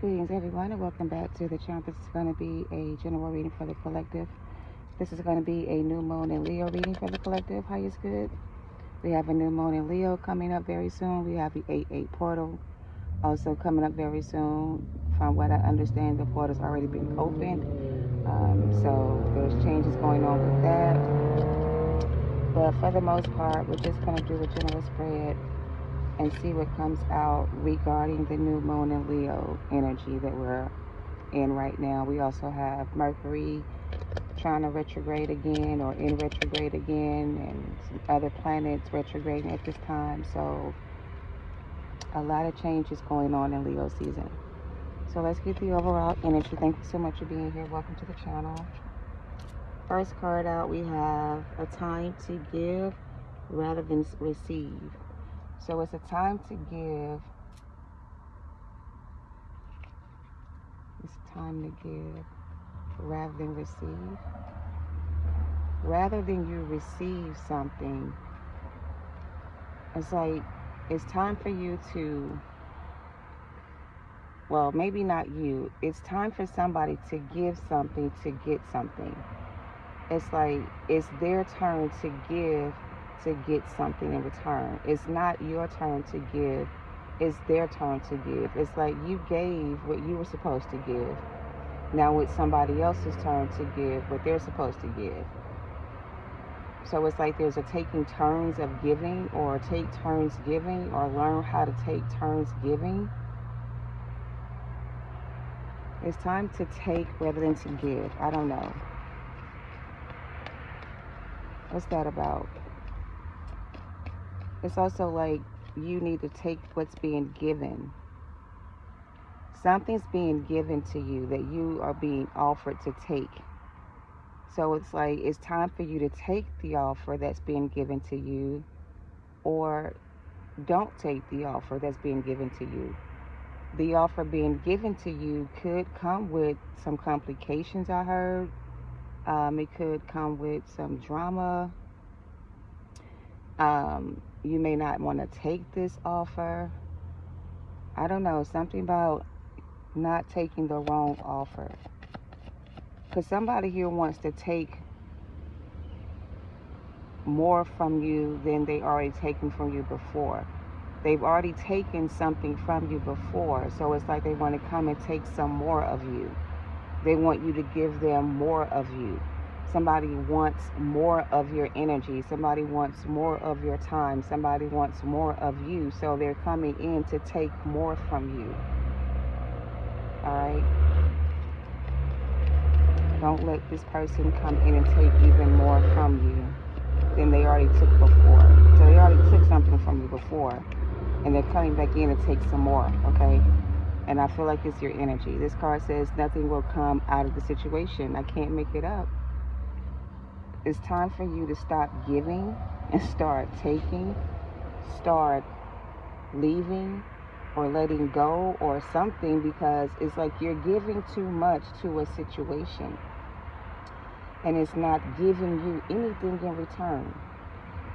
Greetings everyone and welcome back to the channel. This is going to be a general reading for the collective. This is going to be a new moon in Leo reading for the collective. How is good? We have a new moon in Leo coming up very soon. We have the 8-8 portal also coming up very soon. From what I understand, the portal's already been opened. So there's changes going on with that. But for the most part, we're just going to do a general spread and see what comes out regarding the new moon in Leo energy that we're in right now. We also have Mercury trying to retrograde again or in retrograde again, and some other planets retrograding at this time. So a lot of changes going on in Leo season. So let's get the overall energy. Thank you so much for being here. Welcome to the channel. First card out, we have a time to give rather than receive. So it's a time to give. It's time to give rather than receive. Rather than you receive something, it's like it's time for you to, well, maybe not you. It's time for somebody to give something to get something. It's like it's their turn to give to get something in return. It's not your turn to give, it's their turn to give. It's like you gave what you were supposed to give. Now it's somebody else's turn to give what they're supposed to give. So it's like there's a taking turns of giving, or take turns giving, or learn how to take turns giving. It's time to take rather than to give. I don't know. What's that about? It's also like you need to take what's being given. Something's being given to you that you are being offered to take. So it's like it's time for you to take the offer that's being given to you, or don't take the offer that's being given to you. The offer being given to you could come with some complications, I heard. It could come with some drama. You may not want to take this offer. I don't know, something about not taking the wrong offer. Because somebody here wants to take more from you than they already taken from you before. They've already taken something from you before, so it's like they want to come and take some more of you. They want you to give them more of you. Somebody wants more of your energy. Somebody wants more of your time. Somebody wants more of you. So they're coming in to take more from you. Alright? Don't let this person come in and take even more from you than they already took before. So they already took something from you before, and they're coming back in to take some more, okay? And I feel like it's your energy. This card says nothing will come out of the situation. I can't make it up. It's time for you to stop giving and start taking, start leaving or letting go or something, because it's like you're giving too much to a situation and it's not giving you anything in return.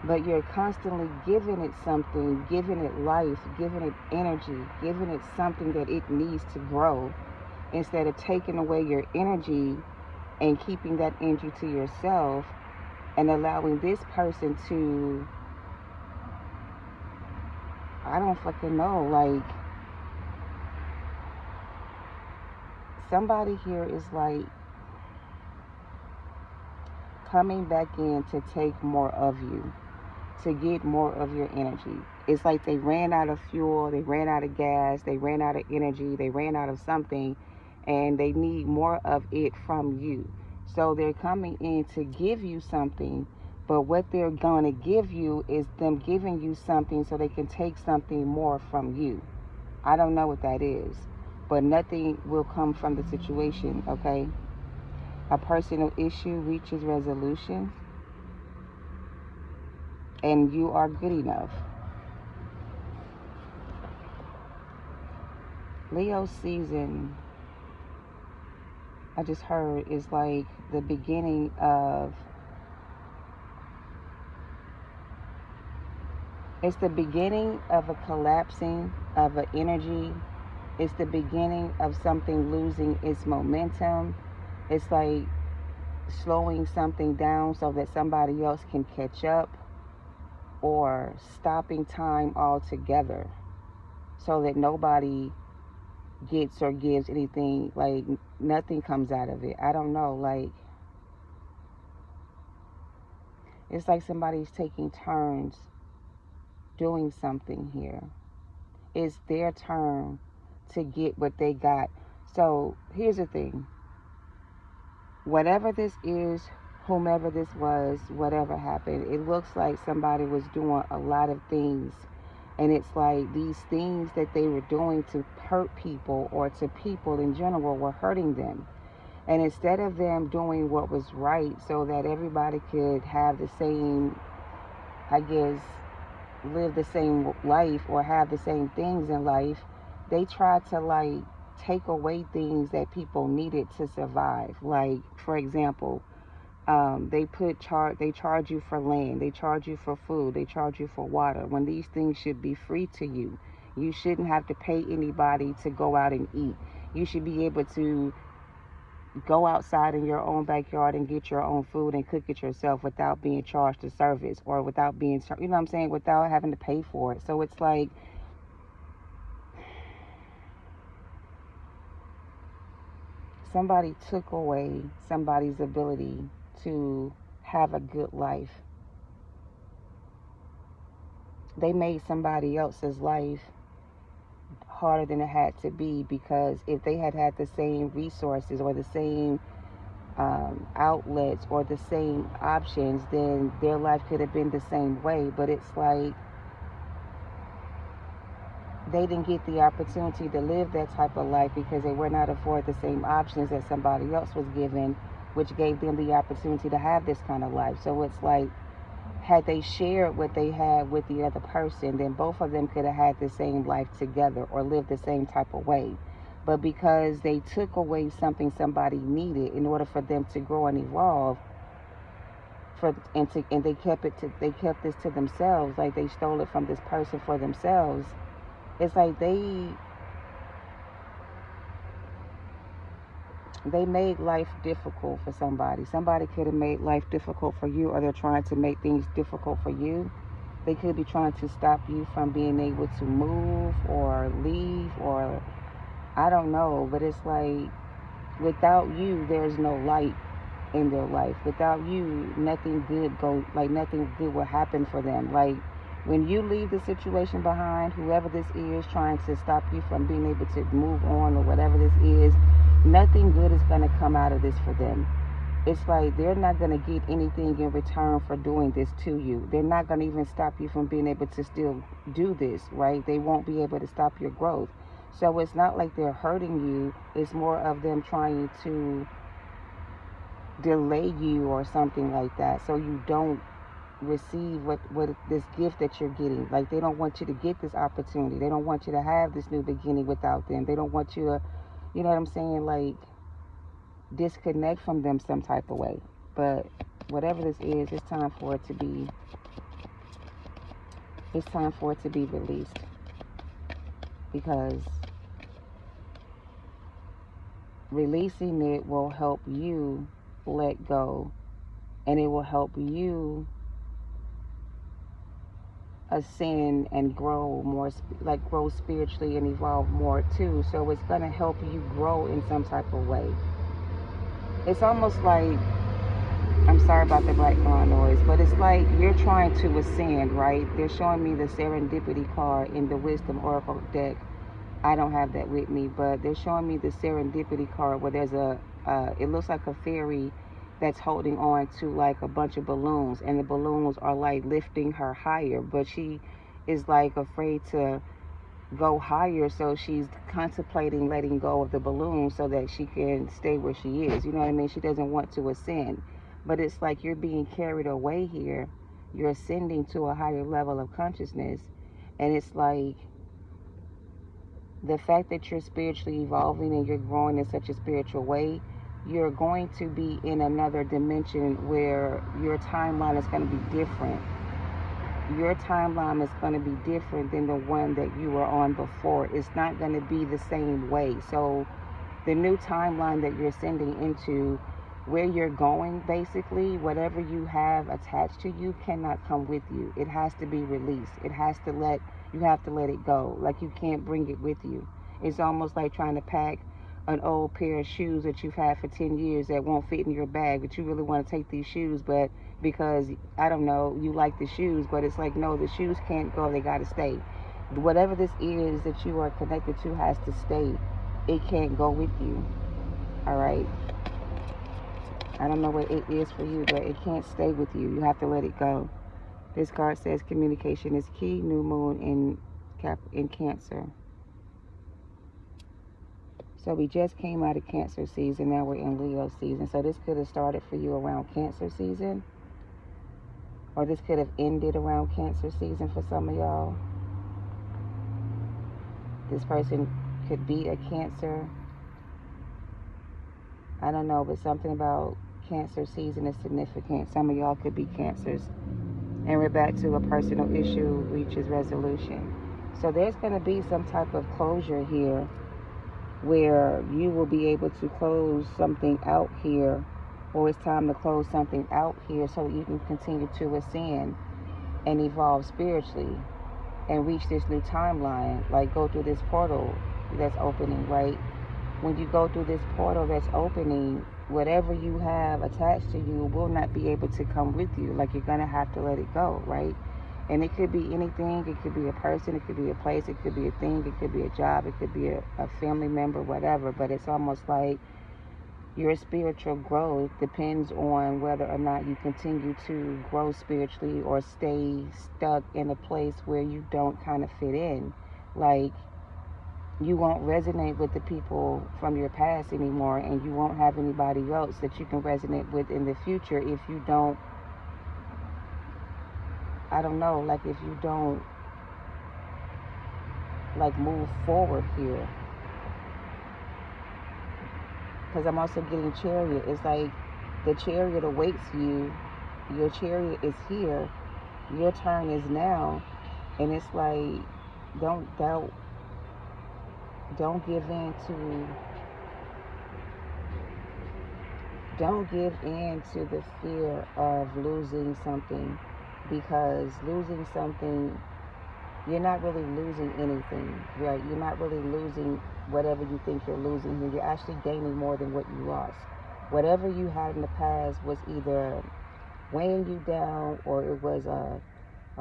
But you're constantly giving it something, giving it life, giving it energy, giving it something that it needs to grow, instead of taking away your energy and keeping that energy to yourself and allowing this person to, I don't fucking know, like, somebody here is like coming back in to take more of you, to get more of your energy. It's like they ran out of fuel, they ran out of gas, they ran out of energy, they ran out of something, and they need more of it from you. So they're coming in to give you something, but what they're going to give you is them giving you something so they can take something more from you. I don't know what that is, but nothing will come from the situation, okay? A personal issue reaches resolution, and you are good enough. Leo season, I just heard, is like the beginning of, it's the beginning of a collapsing of an energy It's the beginning of something losing its momentum. It's like slowing something down so that somebody else can catch up, or stopping time altogether so that nobody gets or gives anything, like nothing comes out of it. I don't know, like it's like somebody's taking turns doing something here. It's their turn to get what they got. So here's the thing. Whatever this is, whomever this was, whatever happened, it looks like somebody was doing a lot of things. And it's like these things that they were doing to hurt people or to people in general were hurting them. And instead of them doing what was right so that everybody could have the same, I guess, live the same life or have the same things in life, they tried to like take away things that people needed to survive. Like, for example, they charge you for land, they charge you for food, they charge you for water, when these things should be free to you. You shouldn't have to pay anybody to go out and eat. You should be able to go outside in your own backyard and get your own food and cook it yourself without being charged a service, or without being, you know what I'm saying, without having to pay for it. So it's like somebody took away somebody's ability to have a good life. They made somebody else's life harder than it had to be, because if they had had the same resources or the same outlets or the same options, then their life could have been the same way. But it's like they didn't get the opportunity to live that type of life because they were not afforded the same options that somebody else was given, which gave them the opportunity to have this kind of life. So it's like, had they shared what they had with the other person, then both of them could have had the same life together or lived the same type of way. But because they took away something somebody needed in order for them to grow and evolve, and they kept this to themselves, like they stole it from this person for themselves. It's like they made life difficult for somebody. Somebody could have made life difficult for you, or they're trying to make things difficult for you. They could be trying to stop you from being able to move or leave, or I don't know. But it's like, without you, there's no light in their life. Without you, nothing good will happen for them. Like, when you leave the situation behind, whoever this is trying to stop you from being able to move on, or whatever this is, nothing good is going to come out of this for them. It's like they're not going to get anything in return for doing this to you. They're not going to even stop you from being able to still do this, right? They won't be able to stop your growth. So it's not like they're hurting you. It's more of them trying to delay you or something like that, so you don't receive what this gift that you're getting. Like, they don't want you to get this opportunity. They don't want you to have this new beginning without them. They don't want you to, you know what I'm saying, like, disconnect from them some type of way. But whatever this is, it's time for it to be released, because releasing it will help you let go, and it will help you ascend and grow more, like grow spiritually and evolve more too. So it's going to help you grow in some type of way. It's almost like, I'm sorry about the background noise, but it's like you're trying to ascend, right? They're showing me the serendipity card in the wisdom oracle deck. I don't have that with me, but they're showing me the serendipity card where there's it looks like a fairy that's holding on to like a bunch of balloons, and the balloons are like lifting her higher, but she is like afraid to go higher, so she's contemplating letting go of the balloon so that she can stay where she is. You know what I mean? She doesn't want to ascend, but it's like you're being carried away here. You're ascending to a higher level of consciousness, and it's like the fact that you're spiritually evolving and you're growing in such a spiritual way, you're going to be in another dimension where your timeline is going to be different. your timeline is going to be different than the one that you were on before. It's not going to be the same way. So the new timeline that you're sending into, where you're going, basically, whatever you have attached to you cannot come with you. It has to be released. You have to let it go. Like, you can't bring it with you. It's almost like trying to pack an old pair of shoes that you've had for 10 years that won't fit in your bag, but you really want to take these shoes, but because, I don't know, you like the shoes, but it's like, no, the shoes can't go, they got to stay. Whatever this is that you are connected to has to stay. It can't go with you. All right? I don't know what it is for you, but it can't stay with you. You have to let it go. This card says communication is key. New moon in Cancer. So we just came out of Cancer season. Now we're in Leo season. So this could have started for you around Cancer season. Or this could have ended around Cancer season for some of y'all. This person could be a Cancer. I don't know, but something about Cancer season is significant. Some of y'all could be Cancers. And we're back to a personal issue reaches resolution. So there's going to be some type of closure here where you will be able to close something out here, or it's time to close something out here so that you can continue to ascend and evolve spiritually and reach this new timeline, like go through this portal that's opening, right? When you go through this portal that's opening, whatever you have attached to you will not be able to come with you. Like, you're going to have to let it go, right? And it could be anything. It could be a person. It could be a place. It could be a thing. It could be a job. It could be a family member, whatever. But it's almost like your spiritual growth depends on whether or not you continue to grow spiritually or stay stuck in a place where you don't kind of fit in. Like, you won't resonate with the people from your past anymore, and you won't have anybody else that you can resonate with in the future if you don't, I don't know, like, if you don't, like, move forward here. Because I'm also getting Chariot. It's like the Chariot awaits you. Your Chariot is here. Your turn is now. And it's like, don't doubt. Don't give in to the fear of losing something, because losing something, you're not really losing anything, right? You're not really losing whatever you think you're losing here. You're actually gaining more than what you lost. Whatever you had in the past was either weighing you down, or it was a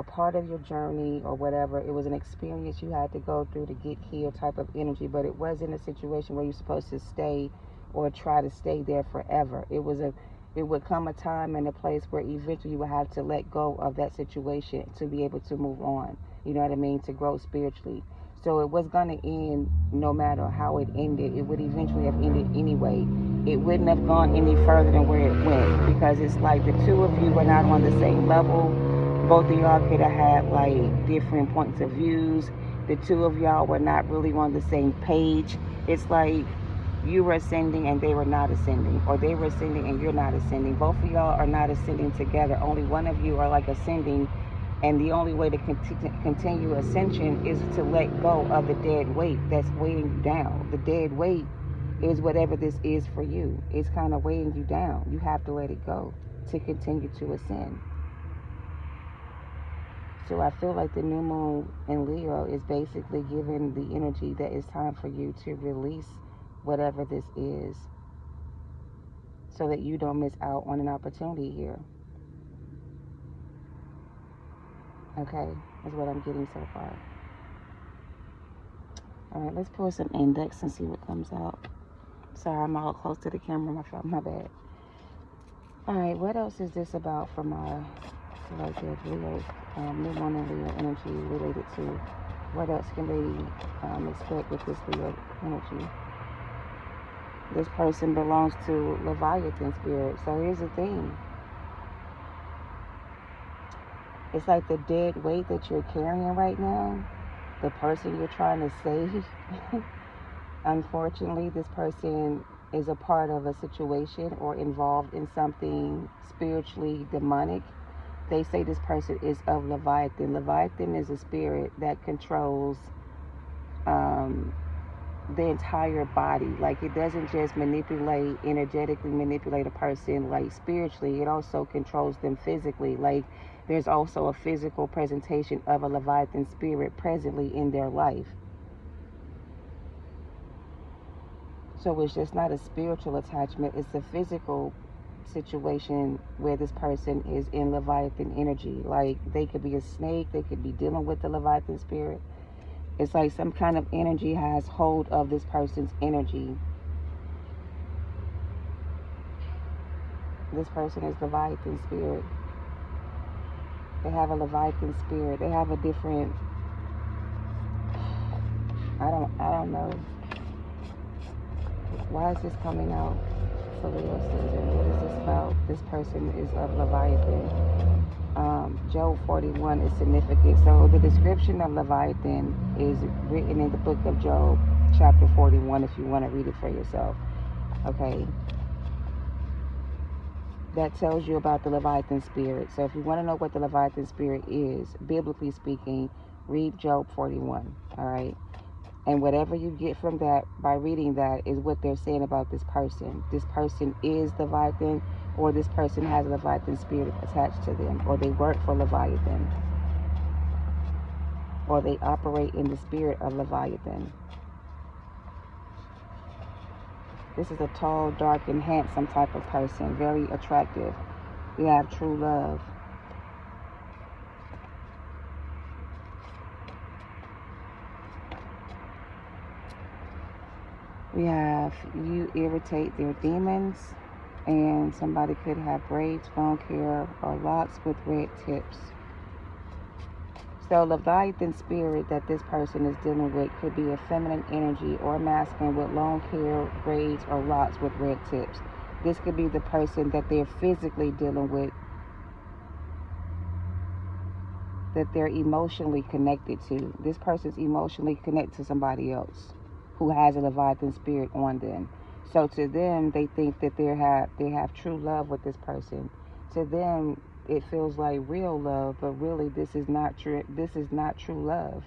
part of your journey, or whatever. It was an experience you had to go through to get here type of energy, but it wasn't a situation where you're supposed to stay or try to stay there forever. It would come a time and a place where eventually you would have to let go of that situation to be able to move on. You know what I mean? To grow spiritually. So it was going to end no matter how it ended. It would eventually have ended anyway. It wouldn't have gone any further than where it went, because it's like the two of you were not on the same level. Both of y'all could have had like different points of views. The two of y'all were not really on the same page. It's like you were ascending and they were not ascending, or they were ascending and you're not ascending. Both of y'all are not ascending together. Only one of you are like ascending, and the only way to continue ascension is to let go of the dead weight that's weighing you down. The dead weight is whatever this is for you. It's kind of weighing you down. You have to let it go to continue to ascend. So I feel like the new moon in Leo is basically giving the energy that it's time for you to release whatever this is, so that you don't miss out on an opportunity here. Okay, that's what I'm getting so far. All right, let's pull some index and see what comes out. Sorry, I'm all close to the camera. My bad. All right, what else is this about for my collective Leo, new moon and Leo energy related to? What else can they expect with this Leo energy? This person belongs to Leviathan spirit. So here's the thing. It's like the dead weight that you're carrying right now, the person you're trying to save. Unfortunately, this person is a part of a situation or involved in something spiritually demonic. they say this person is of Leviathan. Leviathan is a spirit that controls the entire body. Like, it doesn't just energetically manipulate a person like spiritually, it also controls them physically. Like, there's also a physical presentation of a Leviathan spirit presently in their life. So it's just not a spiritual attachment, it's a physical situation where this person is in Leviathan energy. Like, they could be a snake, they could be dealing with the Leviathan spirit. It's like some kind of energy has hold of this person's energy. This person is Leviathan spirit. They have a Leviathan spirit. They have a different, I don't know. Why is this coming out for Leo season? What is this about? This person is of Leviathan. Job 41 is significant. So the description of Leviathan is written in the book of Job, chapter 41, if you want to read it for yourself. Okay. That tells you about the Leviathan spirit. So if you want to know what the Leviathan spirit is, biblically speaking, read Job 41. All right. And whatever you get from that by reading that is what they're saying about this person. This person is Leviathan, or this person has a Leviathan spirit attached to them, or they work for Leviathan, or they operate in the spirit of Leviathan. This is a tall, dark, and handsome type of person, very attractive. We have true love. We have you irritate their demons, and somebody could have braids, long hair, or locks with red tips. So Leviathan spirit that this person is dealing with could be a feminine energy or masculine with long hair, braids, or locks with red tips. This could be the person that they're physically dealing with, that they're emotionally connected to. This person's emotionally connected to somebody else who has a Leviathan spirit on them. So to them, they think that they have true love with this person. To them, it feels like real love, but really this is not true. This is not true love.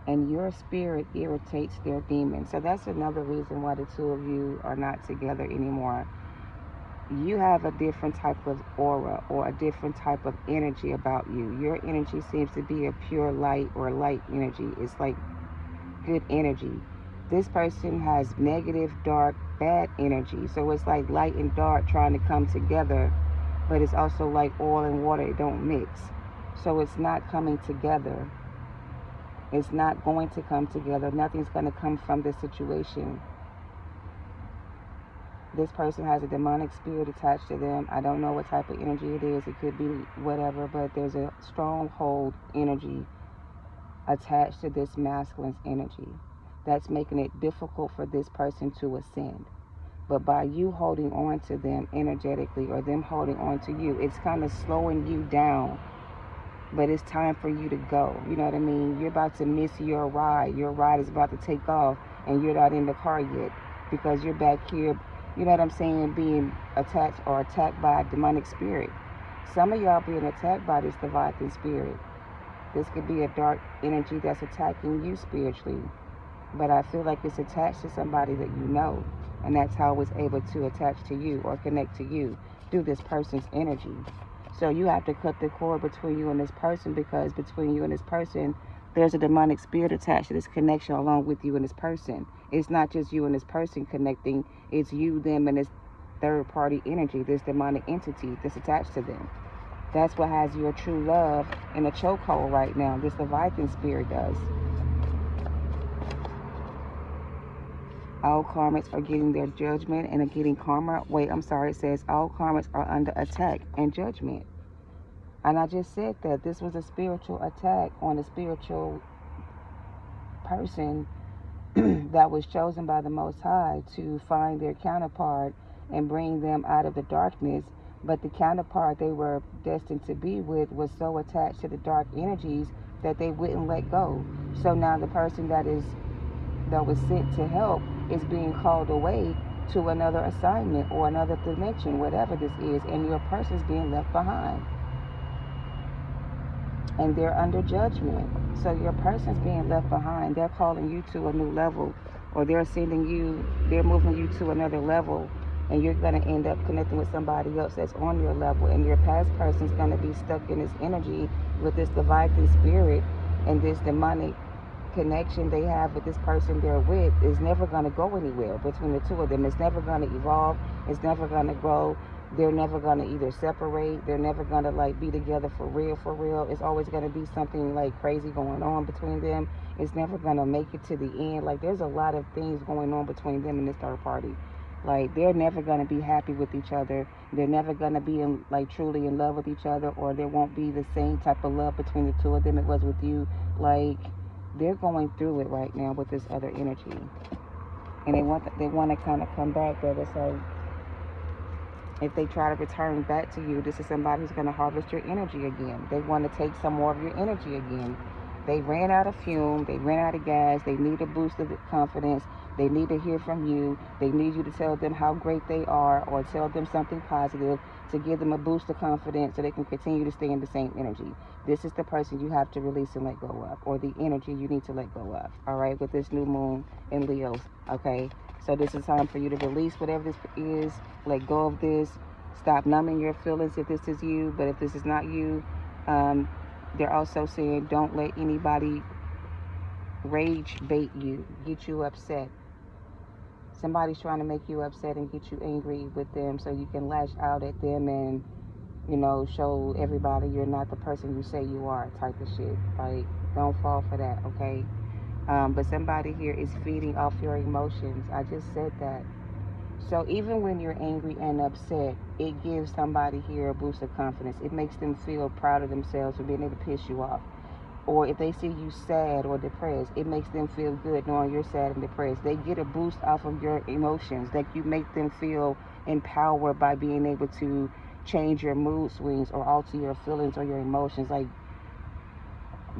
And your spirit irritates their demons. So that's another reason why the two of you are not together anymore. You have a different type of aura or a different type of energy about you. Your energy seems to be a pure light or light energy. It's like good energy. This person has negative, dark, bad energy. So it's like light and dark trying to come together, but it's also like oil and water. It don't mix. So it's not coming together. It's not going to come together. Nothing's going to come from this situation. This person has a demonic spirit attached to them. I don't know what type of energy it is. It could be whatever, but there's a stronghold energy attached to this masculine's energy that's making it difficult for this person to ascend. But by you holding on to them energetically, or them holding on to you, it's kind of slowing you down. But it's time for you to go. You know what I mean? You're about to miss your ride. Your ride is about to take off, and you're not in the car yet because you're back here, you know what I'm saying, being attacked or attacked by a demonic spirit. Some of y'all being attacked by this Leviathan spirit. This could be a dark energy that's attacking you spiritually. But I feel like it's attached to somebody that you know. And that's how it's able to attach to you or connect to you through this person's energy. So you have to cut the cord between you and this person, because between you and this person, there's a demonic spirit attached to this connection along with you and this person. It's not just you and this person connecting. It's you, them, and this third party energy, this demonic entity that's attached to them. That's what has your true love in a chokehold right now. This Leviathan spirit does. All karmics are getting their judgment and are getting karma. Wait, I'm sorry. It says all karmics are under attack and judgment. And I just said that this was a spiritual attack on a spiritual person that was chosen by the Most High to find their counterpart and bring them out of the darkness. But the counterpart they were destined to be with was so attached to the dark energies that they wouldn't let go. So now the person that was sent to help is being called away to another assignment or another dimension, whatever this is, and your person's being left behind. And they're under judgment. So your person's being left behind. They're calling you to a new level, or they're moving you to another level, and you're going to end up connecting with somebody else that's on your level, and your past person's going to be stuck in this energy with this Leviathan spirit, and this demonic connection they have with this person they're with is never going to go anywhere between the two of them. It's never going to evolve. It's never going to grow. They're never going to either separate. They're never going to like be together for real, for real. It's always going to be something like crazy going on between them. It's never going to make it to the end. Like, there's a lot of things going on between them and this third party. Like, they're never going to be happy with each other. They're never going to be truly in love with each other, or there won't be the same type of love between the two of them it was with you. Like, they're going through it right now with this other energy, and they want to kind of come back, but it's like, if they try to return back to you, this is somebody who's going to harvest your energy again. They want to take some more of your energy again. They ran out of fume. They ran out of gas. They need a boost of confidence. They need to hear from you. They need you to tell them how great they are, or tell them something positive to give them a boost of confidence so they can continue to stay in the same energy. This is the person you have to release and let go of, or the energy you need to let go of, all right, with this new moon in Leo, okay? So this is time for you to release whatever this is, let go of this, stop numbing your feelings if this is you, but if this is not you, they're also saying don't let anybody rage bait you, get you upset. Somebody's trying to make you upset and get you angry with them so you can lash out at them and, you know, show everybody you're not the person you say you are, type of shit. Like, don't fall for that, okay? But somebody here is feeding off your emotions. I just said that. So even when you're angry and upset, it gives somebody here a boost of confidence. It makes them feel proud of themselves for being able to piss you off. Or if they see you sad or depressed, it makes them feel good knowing you're sad and depressed. They get a boost off of your emotions. Like, you make them feel empowered by being able to change your mood swings or alter your feelings or your emotions. Like,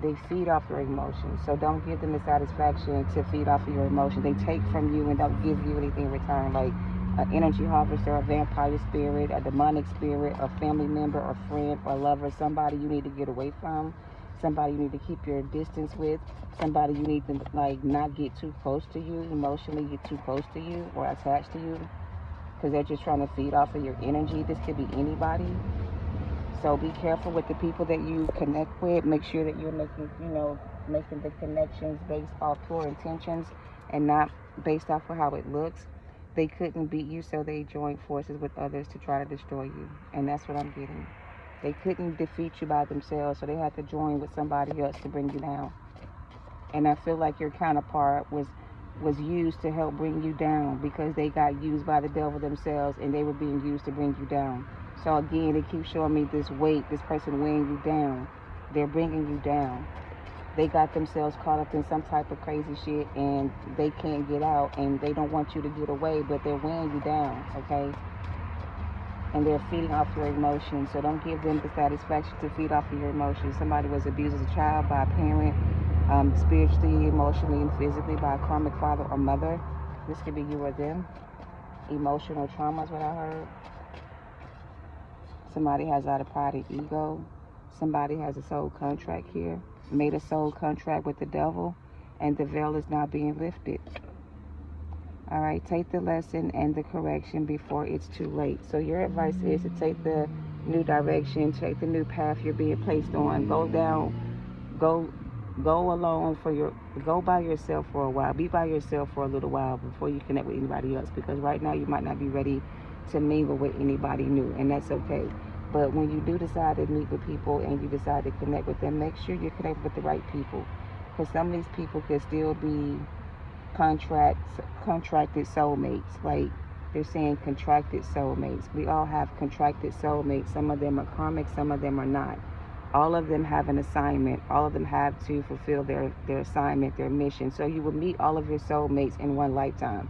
they feed off your emotions. So don't give them the satisfaction to feed off of your emotions. They take from you and don't give you anything in return. Like an energy harvester, a vampire spirit, a demonic spirit, a family member, a friend, or lover, somebody you need to get away from, somebody you need to keep your distance with, somebody you need to like not get too close to you, emotionally get too close to you or attached to you, because they're just trying to feed off of your energy. This could be anybody. So be careful with the people that you connect with. Make sure that you're making the connections based off pure intentions and not based off of how it looks. They couldn't beat you, so they joined forces with others to try to destroy you. And that's what I'm getting. They couldn't defeat you by themselves, so they had to join with somebody else to bring you down. And I feel like your counterpart was used to help bring you down, because they got used by the devil themselves and they were being used to bring you down. So again, it keeps showing me this weight, this person weighing you down. They're bringing you down. They got themselves caught up in some type of crazy shit and they can't get out, and they don't want you to get away, but they're weighing you down, okay? And they're feeding off your emotions. So don't give them the satisfaction to feed off of your emotions. Somebody was abused as a child by a parent, spiritually, emotionally, and physically by a karmic father or mother. This could be you or them. Emotional trauma is what I heard. Somebody has a lot of pride and ego. Somebody has a soul contract here, made a soul contract with the devil, and the veil is now being lifted. All right, take the lesson and the correction before it's too late. So your advice is to take the new direction, take the new path you're being placed on. Go alone go by yourself for a while. Be by yourself for a little while before you connect with anybody else, because right now you might not be ready to mingle with anybody new, and that's okay. But when you do decide to meet with people and you decide to connect with them, make sure you connect with the right people, because some of these people could still be contracted soulmates. Like, they're saying contracted soulmates. We all have contracted soulmates. Some of them are karmic, some of them are not. All of them have an assignment. All of them have to fulfill their assignment, their mission. So you will meet all of your soulmates in one lifetime.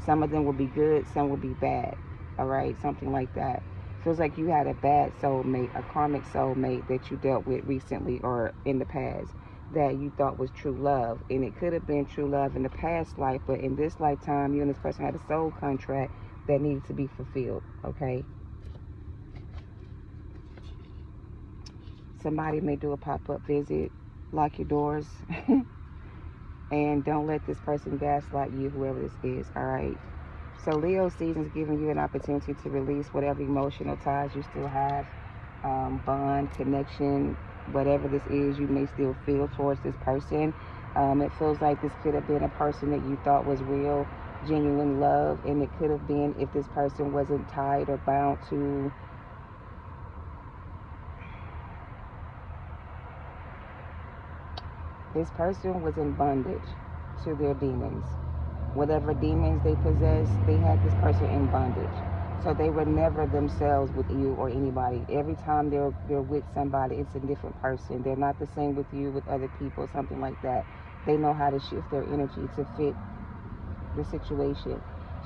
Some of them will be good, some will be bad. All right, something like that. Feels like you had a bad soulmate, a karmic soulmate that you dealt with recently or in the past. that you thought was true love. And it could have been true love in the past life, but in this lifetime, you and this person had a soul contract that needed to be fulfilled, okay? Somebody may do a pop-up visit. Lock your doors. And don't let this person gaslight you, whoever this is, all right? So Leo season is giving you an opportunity to release whatever emotional ties you still have, bond, connection, whatever this is you may still feel towards this person. It feels like this could have been a person that you thought was real, genuine love, and it could have been if this person wasn't tied or bound to this person was in bondage to their demons. Whatever demons they possess, they had this person in bondage. So they were never themselves with you or anybody. Every time they're with somebody, it's a different person. They're not the same with you, with other people, something like that. They know how to shift their energy to fit the situation.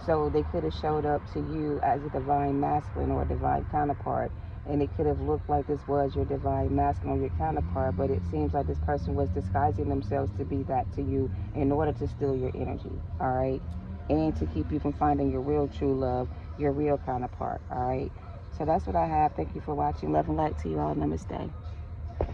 So they could have showed up to you as a divine masculine or a divine counterpart, and it could have looked like this was your divine masculine or your counterpart, but it seems like this person was disguising themselves to be that to you in order to steal your energy, all right? And to keep you from finding your real true love, your real counterpart, all right? So that's what I have. Thank you for watching. Love and light to you all. Namaste.